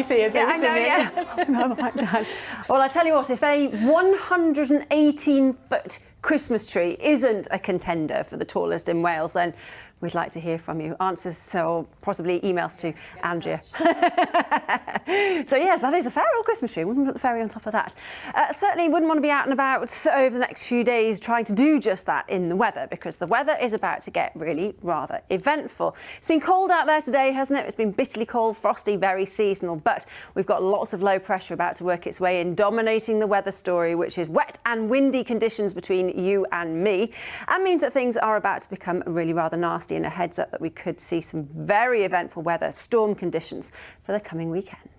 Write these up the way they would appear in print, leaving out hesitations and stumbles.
see as they were singing. Well, I tell you what, if a 118-foot Christmas tree isn't a contender for the tallest in Wales, then we'd like to hear from you. Answers or possibly emails to Andrea. So yes, that is a fair old Christmas tree. Wouldn't put the fairy on top of that. Certainly wouldn't want to be out and about over the next few days trying to do just that in the weather, because the weather is about to get really rather eventful. It's been cold out there today, hasn't it? It's been bitterly cold, frosty, very seasonal, but we've got lots of low pressure about to work its way in, dominating the weather story, which is wet and windy conditions between you and me, and means that things are about to become really rather nasty, and a heads up that we could see some very eventful weather, storm conditions for the coming weekend.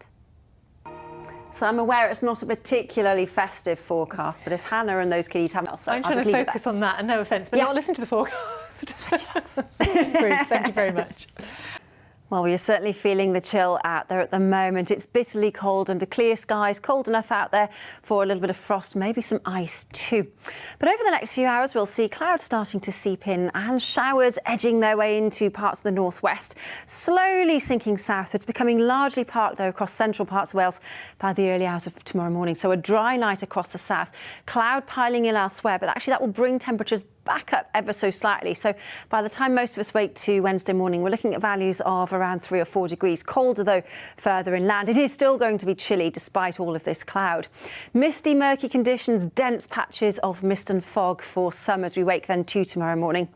So I'm aware it's not a particularly festive forecast, but if Hannah and those kiddies haven't, I'm trying to focus on that, and no offence, but not listen to the forecast. Switch it off. Thank you very much. Well, we are certainly feeling the chill out there at the moment. It's bitterly cold under clear skies, cold enough out there for a little bit of frost, maybe some ice too. But over the next few hours, we'll see clouds starting to seep in and showers edging their way into parts of the northwest, slowly sinking southwards, becoming largely parked though across central parts of Wales by the early hours of tomorrow morning. So a dry night across the south, cloud piling in elsewhere, but actually that will bring temperatures back up ever so slightly. So by the time most of us wake to Wednesday morning, we're looking at values of around 3 or 4 degrees. Colder though further inland. It is still going to be chilly despite all of this cloud. Misty, murky conditions, dense patches of mist and fog for some as we wake then to tomorrow morning.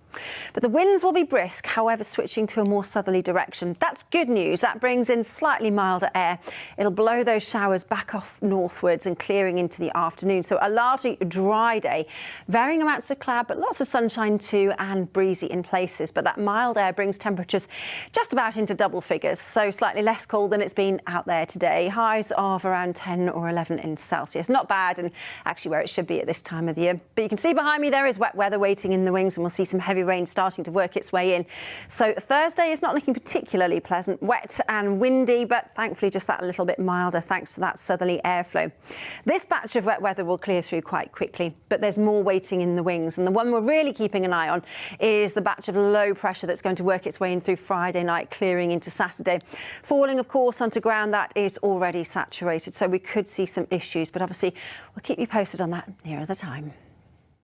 But the winds will be brisk, however, switching to a more southerly direction. That's good news. That brings in slightly milder air. It'll blow those showers back off northwards and clearing into the afternoon. So a largely dry day, varying amounts of cloud, but lots of sunshine too, and breezy in places. But that mild air brings temperatures just about into double figures, so slightly less cold than it's been out there today. Highs of around 10 or 11 in Celsius. Not bad, and actually where it should be at this time of the year. But you can see behind me there is wet weather waiting in the wings, and we'll see some heavy rain starting to work its way in. So Thursday is not looking particularly pleasant, wet and windy, but thankfully just that a little bit milder thanks to that southerly airflow. This batch of wet weather will clear through quite quickly, but there's more waiting in the wings, and the one we're really keeping an eye on is the batch of low pressure that's going to work its way in through Friday night, clearing into Saturday, falling of course onto ground that is already saturated, so we could see some issues, but obviously we'll keep you posted on that nearer the time.